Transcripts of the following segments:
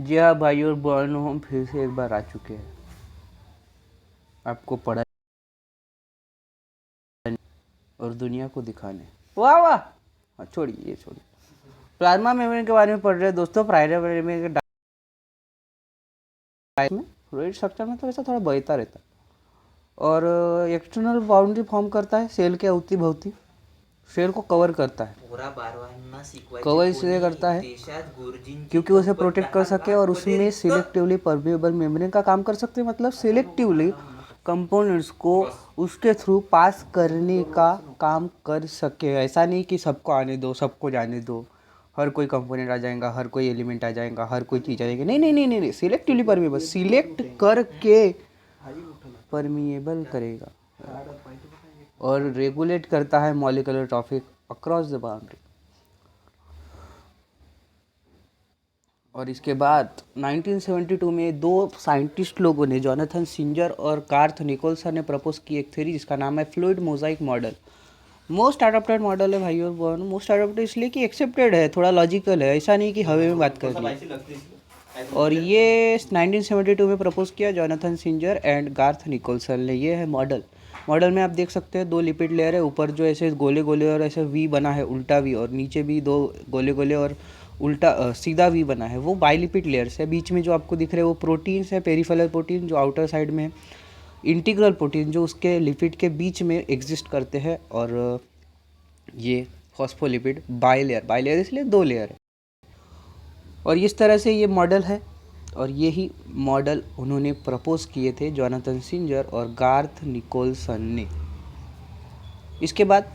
जी हाँ भाई और बहनों, हम फिर से एक बार आ चुके हैं आपको पढ़ा और दुनिया को दिखाने। वाह वाह। हाँ छोड़िए, ये छोड़िए। प्लाज्मा मेम्ब्रेन के बारे में पढ़ रहे हैं दोस्तों। प्राइमरी मेम्ब्रेन के में फ्लूइड स्ट्रक्चर में तो ऐसा थोड़ा बहता रहता है और एक्सटर्नल बाउंड्री फॉर्म करता है सेल के अवती भवती। सेल को कवर करता है। कवर इसलिए करता है क्योंकि उसे प्रोटेक्ट कर सके और उसमें सिलेक्टिवली परमेबल मेम्ब्रेन का काम कर सकते हैं। मतलब सिलेक्टिवली कंपोनेंट्स को उसके थ्रू पास करने का काम कर सके। ऐसा नहीं कि सबको आने दो, सबको जाने दो, हर कोई कंपोनेंट आ जाएगा, हर कोई एलिमेंट आ जाएगा, हर कोई चीज़ आ जाएगी। नहीं नहीं नहीं नहीं नहीं, सिलेक्टिवली परमेबल, सिलेक्ट करके परमिएबल करेगा और रेगुलेट करता है molecular traffic across the boundary. और इसके बाद 1972 में दो साइंटिस्ट लोगों ने, जोनाथन सिंजर और गार्थ निकोल्सन ने प्रपोज की एक थ्योरी जिसका नाम है fluid Mosaic model. Most adopted model है भाई और बहनों। मोस्ट अडॉप्टेड इसलिए कि एक्सेप्टेड है, थोड़ा लॉजिकल है, ऐसा नहीं कि हवे में बात कर ली। और ये 1972 में प्रपोज किया जोनाथन सिंजर एंड गार्थ निकोल्सन ने। ये है मॉडल। मॉडल में आप देख सकते हैं दो लिपिड लेयर है, ऊपर जो ऐसे गोले गोले और ऐसे वी बना है, उल्टा वी, और नीचे भी दो गोले गोले और उल्टा सीधा वी बना है। वो बाइलिपिड लेयर्स है। बीच में जो आपको दिख रहे हैं वो प्रोटीन्स है, पेरिफेरल प्रोटीन जो आउटर साइड में, इंटीग्रल प्रोटीन जो उसके लिपिड के बीच में एग्जिस्ट करते हैं, और ये फॉस्फोलिपिड बाइलेयर। बाइलेयर इसलिए दो लेयर है। और इस तरह से ये मॉडल है और यही मॉडल उन्होंने प्रपोज किए थे जोनाथन सिंजर और गार्थ निकोल्सन ने। इसके बाद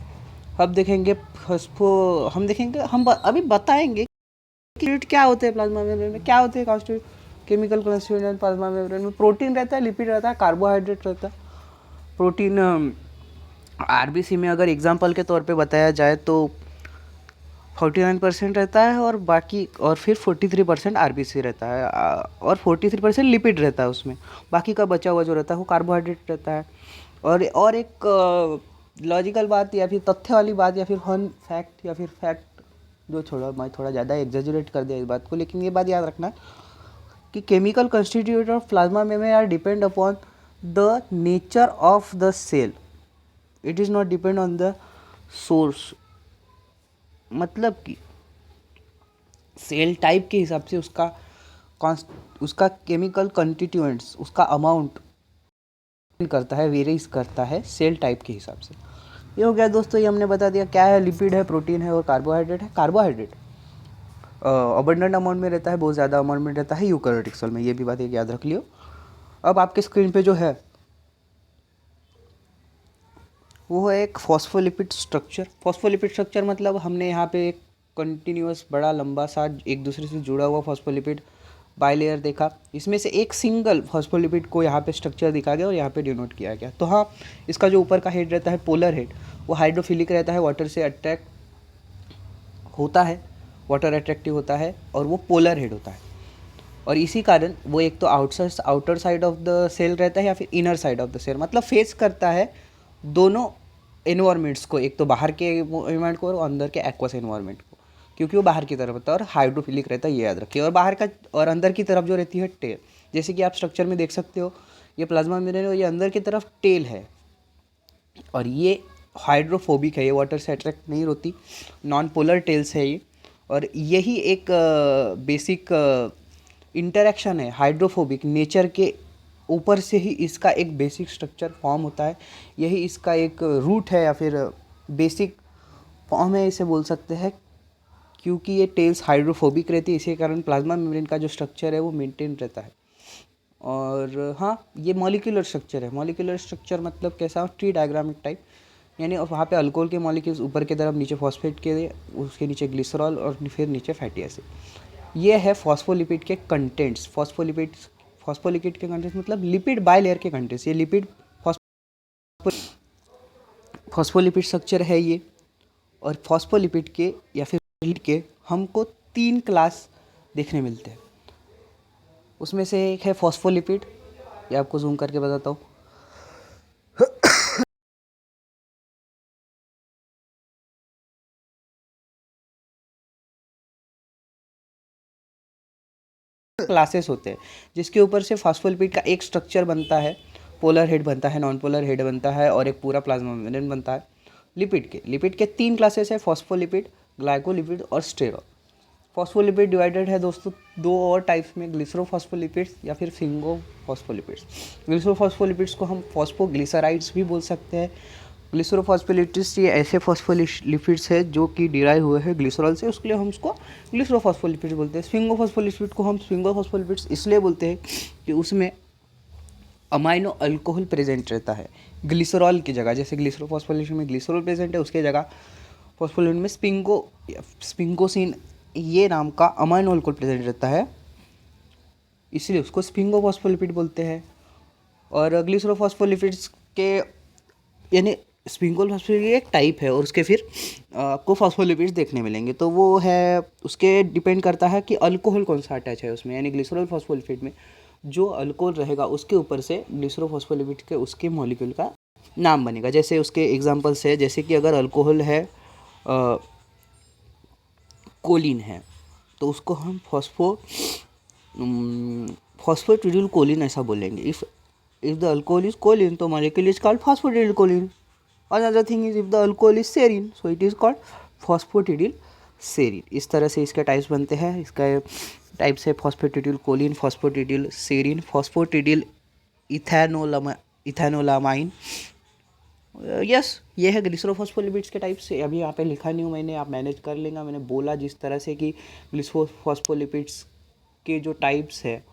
अब देखेंगे फॉस्फो, हम देखेंगे, अभी बताएंगे कि क्या होते हैं प्लाज्मा मेम्ब्रेन में, क्या होते हैं constitute chemical constituent plasma membrane में। प्रोटीन रहता है, लिपिड रहता है, कार्बोहाइड्रेट रहता है। प्रोटीन आरबीसी में अगर एग्जाम्पल के तौर पे बताया जाए तो 49% रहता है और बाकी, और फिर 43% आरबीसी रहता है और 43% लिपिड रहता है उसमें। बाकी का बचा हुआ जो रहता है वो कार्बोहाइड्रेट रहता है। और एक लॉजिकल बात या फिर तथ्य वाली बात या फिर फन फैक्ट या फिर फैक्ट, जो छोड़ा, मैं थोड़ा ज़्यादा एग्जेजरेट कर दिया इस बात को, लेकिन ये बात याद रखना कि chemical constitute of plasma membrane are depend upon the nature of the cell. It is not depend on the source. मतलब कि सेल टाइप के हिसाब से उसका केमिकल कंस्टिट्यूएंट्स, उसका अमाउंट करता है, वेरीज करता है सेल टाइप के हिसाब से। ये हो गया दोस्तों, ये हमने बता दिया क्या है। लिपिड है, प्रोटीन है और कार्बोहाइड्रेट है। कार्बोहाइड्रेट अबंडेंट अमाउंट में रहता है, बहुत ज़्यादा अमाउंट में रहता है यूकैरियोटिक सेल में। ये भी बात एक याद रख लियो। अब आपके स्क्रीन पे जो है वो है एक फॉस्फोलिपिड स्ट्रक्चर। फॉस्फोलिपिड स्ट्रक्चर मतलब हमने यहाँ पे एक कंटिन्यूअस बड़ा लंबा सा एक दूसरे से जुड़ा हुआ फॉस्फोलिपिड बाइलेयर देखा। इसमें से एक सिंगल फॉस्फोलिपिड को यहाँ पे स्ट्रक्चर दिखा गया और यहाँ पे डिनोट किया गया। तो हाँ, इसका जो ऊपर का हेड रहता है, पोलर हेड, वो हाइड्रोफिलिक रहता है, वाटर से अट्रैक्ट होता है, वाटर अट्रैक्टिव होता है, और वो पोलर हेड होता है। और इसी कारण वो एक तो outer side of the cell रहता है या फिर inner side of the cell, मतलब फेस करता है दोनों एनवायरमेंट्स को, एक तो बाहर के एनवायरमेंट को और अंदर के एक्वस एनवायरमेंट को, क्योंकि वो बाहर की तरफ होता है और हाइड्रोफिलिक रहता है, ये याद रखिए। और बाहर का और अंदर की तरफ जो रहती है टेल, जैसे कि आप स्ट्रक्चर में देख सकते हो, ये प्लाज्मा मेम्ब्रेन, ये अंदर की तरफ टेल है और ये हाइड्रोफोबिक है, ये वाटर से अट्रैक्ट नहीं होती, नॉन पोलर टेल्स है ये। और यही एक बेसिक इंटरेक्शन है हाइड्रोफोबिक नेचर के ऊपर से ही इसका एक बेसिक स्ट्रक्चर फॉर्म होता है। यही इसका एक रूट है या फिर बेसिक फॉर्म है, इसे बोल सकते हैं। क्योंकि ये टेल्स हाइड्रोफोबिक रहती है, इसी कारण प्लाज्मा मेम्ब्रेन का जो स्ट्रक्चर है वो मेंटेन रहता है। और हाँ, ये मॉलिक्यूलर स्ट्रक्चर है। मॉलिक्यूलर स्ट्रक्चर मतलब कैसा, ट्री डायग्रामिक टाइप, यानी वहाँ पे अल्कोहल के मॉलिक्यूल्स ऊपर की तरफ, नीचे फॉस्फेट के, उसके नीचे ग्लिसरॉल और फिर नीचे फैटी एसिड। ये है फॉस्फोलिपिड के कंटेंट्स। फॉस्फोलिपिड के कंटेंट्स मतलब लिपिड बाइलेयर के कंटेंट्स। ये लिपिड फॉस्फोलिपिड स्ट्रक्चर है ये। और फॉस्फोलिपिड के या फिर लिपिड के हमको 3 क्लास देखने मिलते हैं। उसमें से एक है फॉस्फोलिपिड, ये आपको जूम करके बताता हूँ। क्लासेस होते हैं जिसके ऊपर से फॉस्फोलिपिड का एक स्ट्रक्चर बनता है, पोलर हेड बनता है, नॉन पोलर हेड बनता है और एक पूरा प्लाज्मा मेम्ब्रेन बनता है। लिपिड के 3 क्लासेस है, फॉस्फोलिपिड, ग्लाइकोलिपिड और स्टेरॉल। फॉस्फोलिपिड डिवाइडेड है दोस्तों 2 और टाइप्स में, ग्लिसरोफॉस्फोलिपिड्स या फिर स्फिंगोफॉस्फोलिपिड्स। ग्लिसरोफॉस्फोलिपिड्स को हम फॉस्फोग्लिसराइड्स भी बोल सकते हैं। ग्लिसरोफॉस्फोलिपिड्स ये ऐसे फॉस्फोलिपिड्स है जो कि डिराइव हुए हैं ग्लिसरॉल से, उसके लिए हम उसको ग्लिसरोफॉस्फोलिपिड्स बोलते हैं। स्फिंगोफॉस्फोलिपिड को हम स्फिंगोफॉस्फोलिपिड्स इसलिए बोलते हैं कि उसमें अमाइनो अल्कोहल प्रेजेंट रहता है ग्लिसरॉल की जगह। जैसे ग्लिसरोफॉस्फोलिपिड में ग्लिसरॉल प्रेजेंट है, उसके जगह फॉस्फोलिपिड में स्पिंगोसिन ये नाम का अमाइनो अल्कोहल प्रेजेंट रहता है, इसलिए उसको स्फिंगोफॉस्फोलिपिड बोलते हैं। और ग्लिसरोफॉस्फोलिपिड्स के यानी स्फिंगोफॉस्फोलिपिड एक टाइप है और उसके फिर आपको फॉस्फोलिपिड्स देखने मिलेंगे, तो वो है उसके डिपेंड करता है कि अल्कोहल कौन सा अटैच है उसमें। यानी ग्लिसरॉल फॉस्फोलिपिड में जो अल्कोहल रहेगा उसके ऊपर से ग्लिसरोफॉस्फोलिपिड के उसके मॉलिक्यूल का नाम बनेगा। जैसे उसके एग्जांपल्स है, जैसे कि अगर अल्कोहल है कोलिन है तो उसको हम फॉस्फोटिडिल कोलिन ऐसा बोलेंगे। If the alcohol is choline तो molecule is called phosphatidyl choline. Another thing is if the alcohol is serine so it is called phosphatidyl serine. इस तरह से इसके टाइप्स बनते हैं। इसका टाइप्स है फॉस्फोटिडिल कोलिन, फॉस्फोटिडिल सेरिन, फॉस्फोटिडिल इथेनोलामाइन। यस, ये है ग्लिसरोफॉस्फोलिपिड्स के टाइप्स से। अभी यहाँ पे लिखा नहीं हूँ मैंने, आप मैनेज कर लेंगे। मैंने बोला जिस तरह से कि ग्लिसरोफॉस्फोलिपिड्स के जो टाइप्स है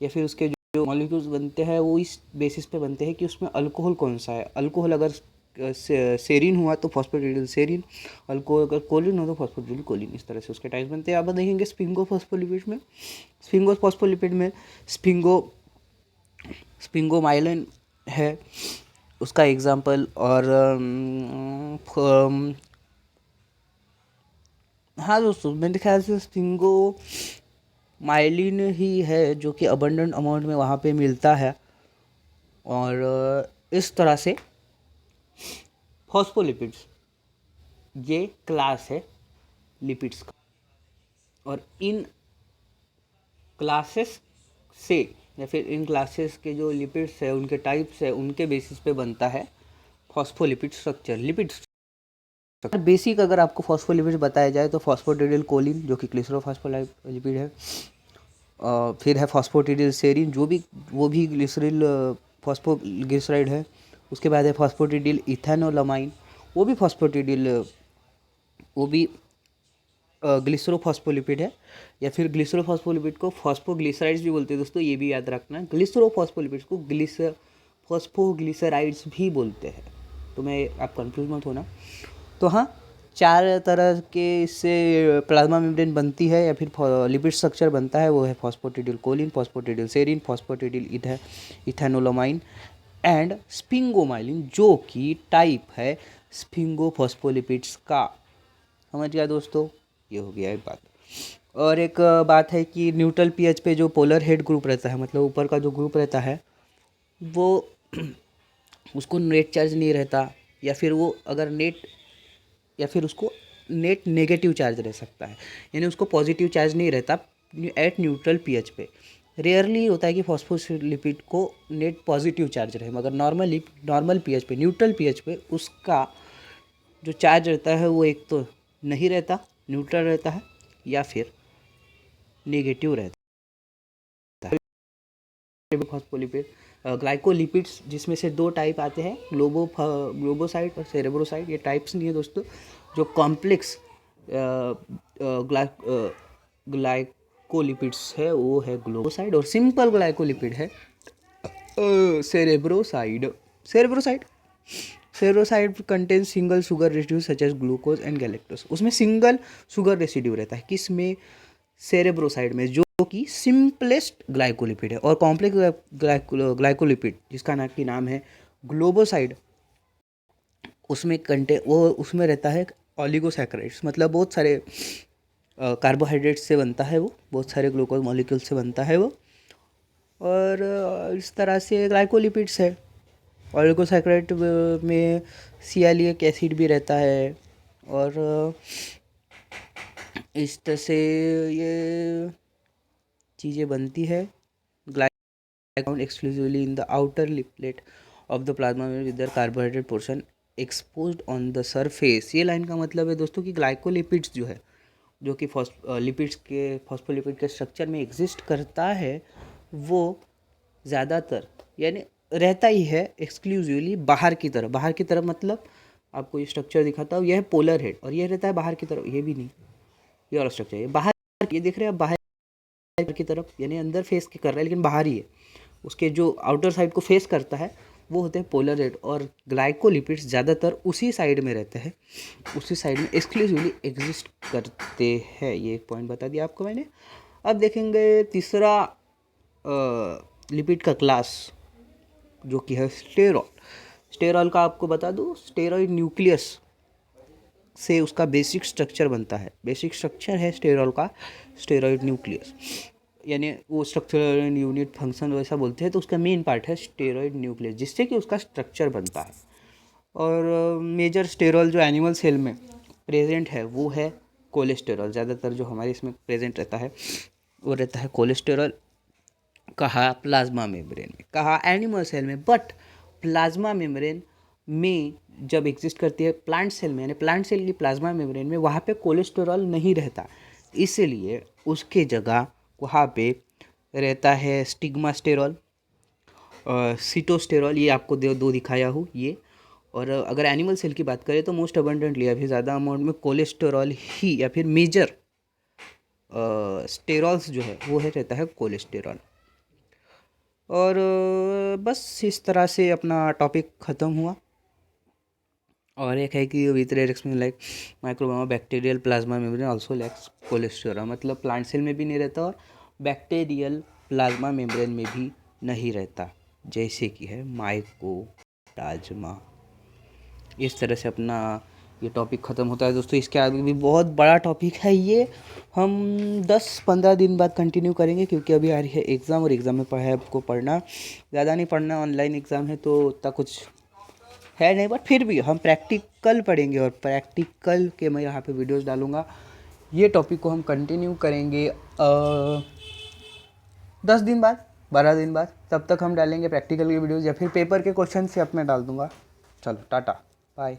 या फिर उसके जो मॉलिक्यूल्स बनते हैं वो इस बेसिस पे बनते हैं कि उसमें अल्कोहल कौन सा है। अल्कोहल अगर सेरिन हुआ तो फॉस्फोटिडिल सेरिन, अल्कोहल अगर कोलिन हो तो फॉस्फोटिडिल कोलिन। इस तरह से उसके टाइप्स बनते हैं। अब देखेंगे स्फिंगोफॉस्फोलिपिड में। स्फिंगोफॉस्फोलिपिड में स्पिंगोमाइलिन है उसका एग्जाम्पल। और हाँ दोस्तों, मेरे ख्याल से स्पिंगोमाइलिन ही है जो कि अबंडेंट अमाउंट में वहाँ पे मिलता है। और इस तरह से फॉस्फोलिपिड्स ये क्लास है लिपिड्स का, और इन क्लासेस से या फिर इन क्लासेस के जो लिपिड्स है उनके टाइप्स है उनके बेसिस पे बनता है phospholipid structure, lipid structure. Basic अगर आपको फॉस्फोलिपिड बताया जाए तो फॉस्फोटिडिल कोलिन जो कि ग्लिसरोफॉस्फोलिपिड है, फिर है फॉस्फोटिडिल सेरिन वो भी ग्लिसरिल फॉस्फोग्लिसराइड है। उसके बाद है फॉस्फोटिडिल इथेनोलामाइन वो भी ग्लिसरोफॉस्फोलिपिड है। या फिर ग्लिसरोफॉस्फोलिपिड को फॉस्फोग्लिसराइड्स भी बोलते हैं दोस्तों, ये भी याद रखना। ग्लिसरोफॉस्फोलिपिड्स को फॉस्फोग्लिसराइड्स भी बोलते हैं, तो आप कंफ्यूज मत होना। तो हाँ, 4 तरह के इससे प्लाज्मा मेम्ब्रेन बनती है या फिर लिपिड स्ट्रक्चर बनता है। वो है फॉस्फोटिडिल कोलिन, फॉस्फोटिडिल सेरिन, फॉस्फोटिडिल इथेनोलामाइन एंड स्पिंगोमाइलिन जो कि टाइप है स्फिंगोफॉस्फोलिपिड्स का। समझ गया दोस्तों, ये हो गया एक बात। और एक बात है कि न्यूट्रल पीएच पे जो पोलर हेड ग्रुप रहता है, मतलब ऊपर का जो ग्रुप रहता है वो उसको नेट चार्ज नहीं रहता, या फिर वो अगर उसको नेट नेगेटिव चार्ज रह सकता है, यानी उसको पॉजिटिव चार्ज नहीं रहता एट न्यूट्रल पीएच पे। रेयरली होता है कि फॉस्फोलिपिड को नेट पॉजिटिव चार्ज रहे, मगर नॉर्मल पीएच पे, न्यूट्रल पीएच पे उसका जो चार्ज रहता है वो एक तो नहीं रहता, न्यूट्रल रहता है, या फिर नेगेटिव रहता है। फॉस्फोलिपिड ग्लाइकोलिपिड्स जिसमें से 2 टाइप आते हैं, ग्लोबोसाइड और सेरेब्रोसाइड। ये टाइप्स नहीं है दोस्तों। जो कॉम्प्लेक्स ग्लाइकोलिपिड्स है वो है ग्लोबोसाइड, और सिंपल ग्लाइकोलिपिड है cerebroside. Cerebroside contain single sugar residue such as glucose and galactose. उसमें सिंगल शुगर रेसिड्यू रहता है, किसमें? सेरेब्रोसाइड में, जो कि सिंपलेस्ट ग्लाइकोलिपिड है। और कॉम्प्लेक्स ग्लाइकोलिपिड जिसका नाम है ग्लोबोसाइड, उसमें रहता है ऑलिगोसैकेराइड्स, मतलब बहुत सारे कार्बोहाइड्रेट्स से बनता है वो, बहुत सारे ग्लूकोज मॉलिक्यूल से बनता है वो। और इस तरह से ग्लाइकोलिपिड्स है। ऑलिगोसैकेराइड में सियालिक एसिड भी रहता है। और इस तरह से ये चीज़ें बनती है ग्लाइकोन exclusively in the outer leaflet of the plasma membrane with their carbohydrate portion exposed on the surface. ये लाइन का मतलब है दोस्तों कि ग्लाइकोलिपिड्स जो है, जो कि लिपिड्स के फॉस्फोलिपिड के स्ट्रक्चर में एग्जिस्ट करता है, वो ज़्यादातर यानी रहता ही है एक्सक्लूसिवली बाहर की तरफ। बाहर की तरफ मतलब आपको ये स्ट्रक्चर दिखाता हूँ, यह है पोलर हेड और यह रहता है बाहर की तरफ। ये भी नहीं, ये वाला स्ट्रक्चर, ये बाहर, ये देख रहे हैं आप बाहर की तरफ, यानी अंदर फेस के कर रहा है लेकिन बाहर ही है। उसके जो आउटर साइड को फेस करता है वो होते हैं पोलर हेड, और ग्लाइकोलिपिड्स ज़्यादातर उसी साइड में रहते हैं, उसी साइड में एक्सक्लूसिवली एग्जिस्ट करते हैं। ये एक पॉइंट बता दिया आपको मैंने। अब देखेंगे तीसरा लिपिड का क्लास, जो कि है स्टेरॉल। स्टेरॉल का आपको बता दूँ, स्टेरॉइड न्यूक्लियस से उसका बेसिक स्ट्रक्चर बनता है। बेसिक स्ट्रक्चर है स्टेरॉल का स्टेरॉइड न्यूक्लियस, यानी वो स्ट्रक्चरल यूनिट फंक्शन वैसा बोलते हैं, तो उसका मेन पार्ट है स्टेरॉइड न्यूक्लियस, जिससे कि उसका स्ट्रक्चर बनता है। और मेजर स्टेरॉल जो एनिमल सेल में प्रेजेंट है वो है कोलेस्टेरॉल। ज़्यादातर जो हमारे इसमें प्रेजेंट रहता है वो रहता है कोलेस्टेरॉल। कहा प्लाज्मा मेम्ब्रेन में, कहा एनिमल सेल में, बट प्लाज्मा मेम्ब्रेन में जब एग्जिस्ट करती है प्लांट सेल में, यानी प्लांट सेल की प्लाज्मा मेम्ब्रेन में, वहाँ पे कोलेस्टेरॉल नहीं रहता, इसलिए उसके जगह वहाँ पे रहता है स्टिग्मास्टेरॉल, सीटोस्टेरॉल। ये आपको दो दिखाया हूँ ये। और अगर एनिमल सेल की बात करें तो मोस्ट अबंडेंटली अभी ज़्यादा अमाउंट में कोलेस्टेरॉल ही, या फिर मेजर स्टेरॉल्स जो है वो है रहता है कोलेस्टेरॉल। और बस इस तरह से अपना टॉपिक ख़त्म हुआ। और एक है कि whether explain like microbiome bacterial plasma membrane also lacks cholesterol, मतलब प्लांट सेल में भी नहीं रहता और बैक्टीरियल प्लाज्मा मेम्ब्रेन में भी नहीं रहता, जैसे कि है माइकोप्लाज्मा। इस तरह से अपना ये टॉपिक ख़त्म होता है दोस्तों। इसके आगे भी बहुत बड़ा टॉपिक है, ये हम 10-15 दिन बाद कंटिन्यू करेंगे, क्योंकि अभी आ रही है एग्ज़ाम, और एग्ज़ाम में पढ़ा आपको पढ़ना ज़्यादा नहीं पढ़ना, ऑनलाइन एग्ज़ाम है तो उतना कुछ है नहीं, बट फिर भी हम प्रैक्टिकल पढ़ेंगे, और प्रैक्टिकल के मैं यहाँ पे वीडियोस डालूँगा। ये टॉपिक को हम कंटिन्यू करेंगे 10 दिन बाद, 12 दिन बाद, तब तक हम डालेंगे प्रैक्टिकल की वीडियोस, या फिर पेपर के क्वेश्चन से अब मैं डाल दूँगा। चलो टाटा बाय।